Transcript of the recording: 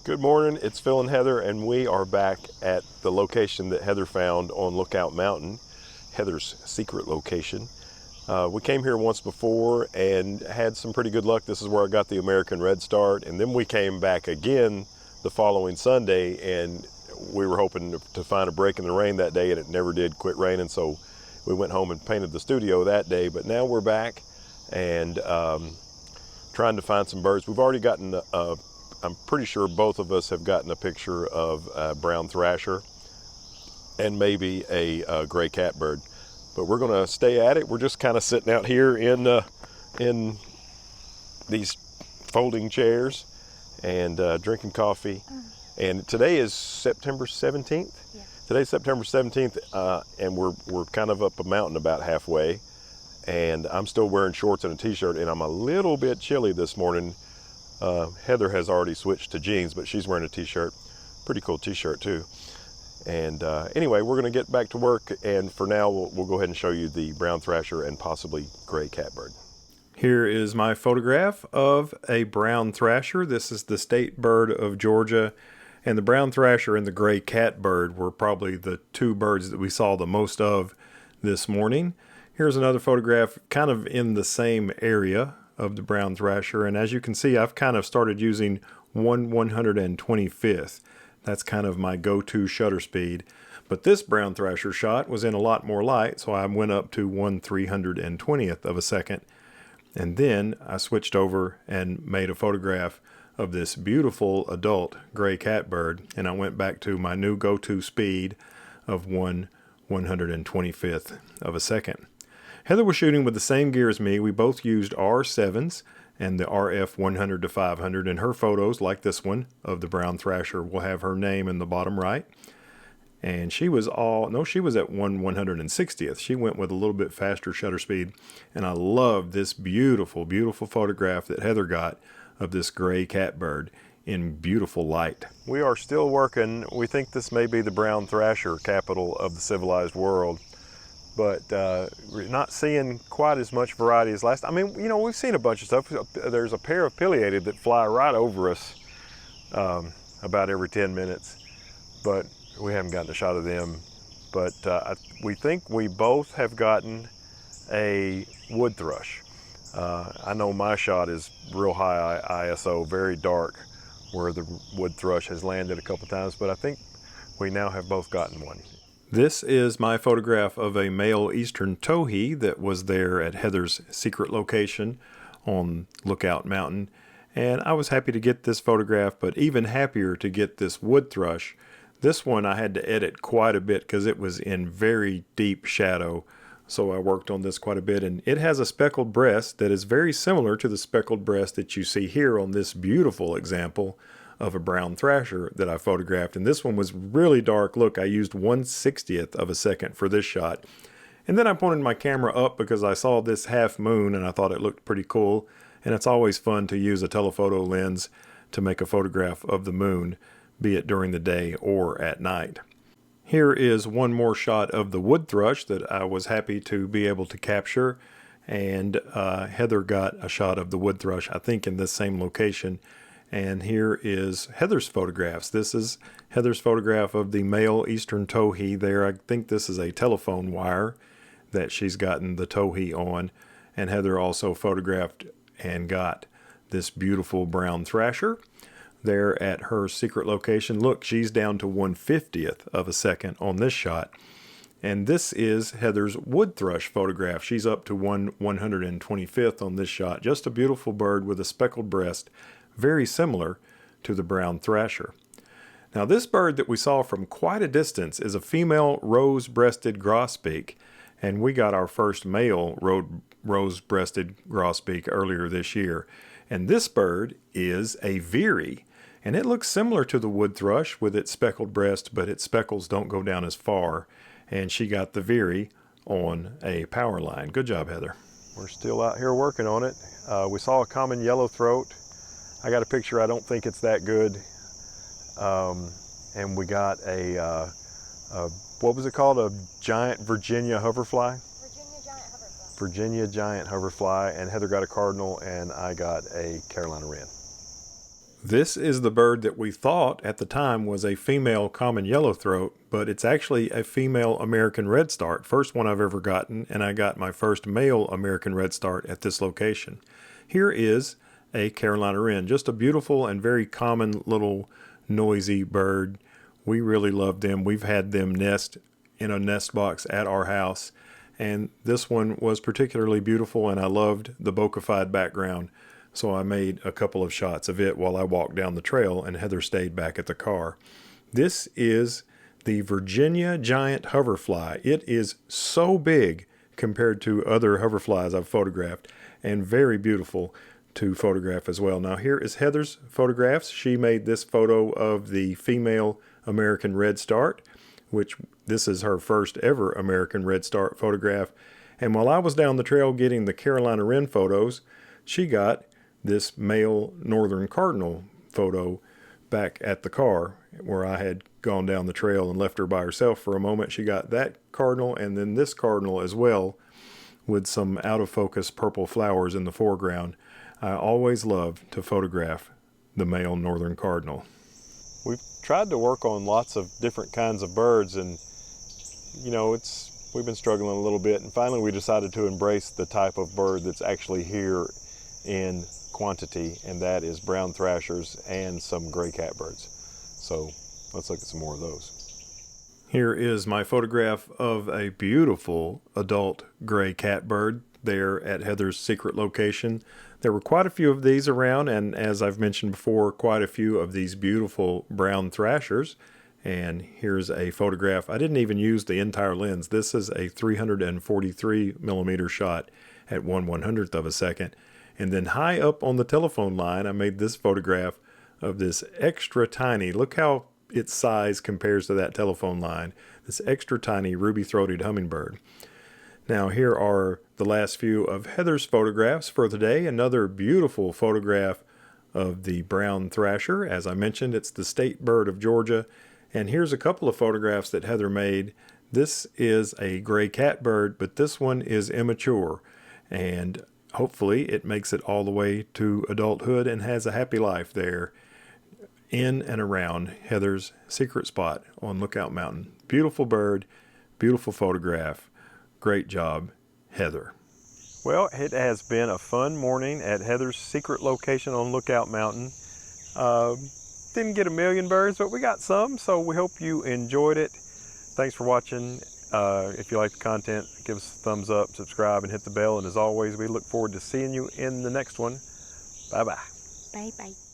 Good morning, it's Phil and Heather, and we are back at the location that Heather found on Lookout Mountain, Heather's secret location. We came here once before and had some pretty good luck. This is where I got the American Redstart, and then we came back again the following Sunday, and we were hoping to find a break in the rain that day, and it never did quit raining, so we went home and painted the studio that day. But now we're back and trying to find some birds. We've already gotten I'm pretty sure both of us have gotten a picture of a brown thrasher and maybe a gray catbird, but we're going to stay at it. We're just kind of sitting out here in these folding chairs and drinking coffee. And today is September 17th. Yeah. Today's September 17th, and we're kind of up a mountain about halfway. And I'm still wearing shorts and a t-shirt, and I'm a little bit chilly this morning. Heather has already switched to jeans, but she's wearing a t-shirt. Pretty cool t-shirt too. And anyway, we're going to get back to work, and for now we'll go ahead and show you the brown thrasher and possibly gray catbird. Here is my photograph of a brown thrasher. This is the state bird of Georgia, and the brown thrasher and the gray catbird were probably the two birds that we saw the most of this morning. Here's another photograph kind of in the same area of the brown thrasher, and as you can see, I've kind of started using 1/125th. That's kind of my go-to shutter speed. But this brown thrasher shot was in a lot more light, so I went up to 1/320th of a second. And then I switched over and made a photograph of this beautiful adult gray catbird, and I went back to my new go-to speed of 1/125th of a second. Heather was shooting with the same gear as me. We both used R7s and the RF 100 to 500, and her photos, like this one of the brown thrasher, will have her name in the bottom right. And she was she was at 1/160th. She went with a little bit faster shutter speed, and I love this beautiful, beautiful photograph that Heather got of this gray catbird in beautiful light. We are still working. We think this may be the brown thrasher capital of the civilized world, but we're not seeing quite as much variety as last. I mean, you know, we've seen a bunch of stuff. There's a pair of pileated that fly right over us about every 10 minutes, but we haven't gotten a shot of them. But we think we both have gotten a wood thrush. I know my shot is real high ISO, very dark, where the wood thrush has landed a couple times, but I think we now have both gotten one. This is my photograph of a male eastern towhee that was there at Heather's secret location on Lookout Mountain. And I was happy to get this photograph, but even happier to get this wood thrush. This one I had to edit quite a bit because it was in very deep shadow. So I worked on this quite a bit, and it has a speckled breast that is very similar to the speckled breast that you see here on this beautiful example of a brown thrasher that I photographed. And this one was really dark. Look, I used 1/60th of a second for this shot. And then I pointed my camera up because I saw this half moon and I thought it looked pretty cool. And it's always fun to use a telephoto lens to make a photograph of the moon, be it during the day or at night. Here is one more shot of the wood thrush that I was happy to be able to capture. And Heather got a shot of the wood thrush, I think in this same location. And here is Heather's photographs. This is Heather's photograph of the male eastern towhee there. I think this is a telephone wire that she's gotten the towhee on. And Heather also photographed and got this beautiful brown thrasher there at her secret location. Look, she's down to 1/50th of a second on this shot. And this is Heather's wood thrush photograph. She's up to 1/125th on this shot. Just a beautiful bird with a speckled breast, very similar to the brown thrasher. Now this bird that we saw from quite a distance is a female rose-breasted grosbeak, and we got our first male rose-breasted grosbeak earlier this year. And this bird is a Veery, and it looks similar to the wood thrush with its speckled breast, but its speckles don't go down as far. And she got the Veery on a power line. Good job, Heather. We're still out here working on it. We saw a common yellow throat. I got a picture, I don't think it's that good. And we got a what was it called? A giant Virginia hoverfly? Virginia giant hoverfly, and Heather got a Cardinal, and I got a Carolina Wren. This is the bird that we thought at the time was a female common yellowthroat, but it's actually a female American redstart, first one I've ever gotten, and I got my first male American redstart at this location. Here is a Carolina wren, just a beautiful and very common little noisy bird. We really love them. We've had them nest in a nest box at our house, and this one was particularly beautiful, and I loved the bokeh-fied background. So I made a couple of shots of it while I walked down the trail, and Heather stayed back at the car. This is the Virginia giant hoverfly. It is so big compared to other hoverflies I've photographed, and very beautiful to photograph as well. Now here is Heather's photographs. She made this photo of the female American redstart, which this is her first ever American redstart photograph. And while I was down the trail getting the Carolina wren photos, she got this male northern cardinal photo back at the car where I had gone down the trail and left her by herself for a moment. She got that cardinal and then this cardinal as well, with some out of focus purple flowers in the foreground. I always love to photograph the male northern cardinal. We've tried to work on lots of different kinds of birds, and you know, we've been struggling a little bit, and finally we decided to embrace the type of bird that's actually here in quantity, and that is brown thrashers and some gray catbirds. So let's look at some more of those. Here is my photograph of a beautiful adult gray catbird there at Heather's secret location. There were quite a few of these around, and as I've mentioned before, quite a few of these beautiful brown thrashers. And here's a photograph. I didn't even use the entire lens. This is a 343 millimeter shot at 1/100th of a second. And then high up on the telephone line, I made this photograph of this extra tiny, look how its size compares to that telephone line, this extra tiny ruby-throated hummingbird. Now here are the last few of Heather's photographs for the day. Another beautiful photograph of the brown thrasher. As I mentioned, it's the state bird of Georgia. And here's a couple of photographs that Heather made. This is a gray catbird, but this one is immature. And hopefully it makes it all the way to adulthood and has a happy life there in and around Heather's secret spot on Lookout Mountain. Beautiful bird, beautiful photograph. Great job, Heather. Well, it has been a fun morning at Heather's secret location on Lookout Mountain. Didn't get a million birds, but we got some, so we hope you enjoyed it. Thanks for watching. If you like the content, give us a thumbs up, subscribe, and hit the bell. And as always, we look forward to seeing you in the next one. Bye-bye. Bye-bye.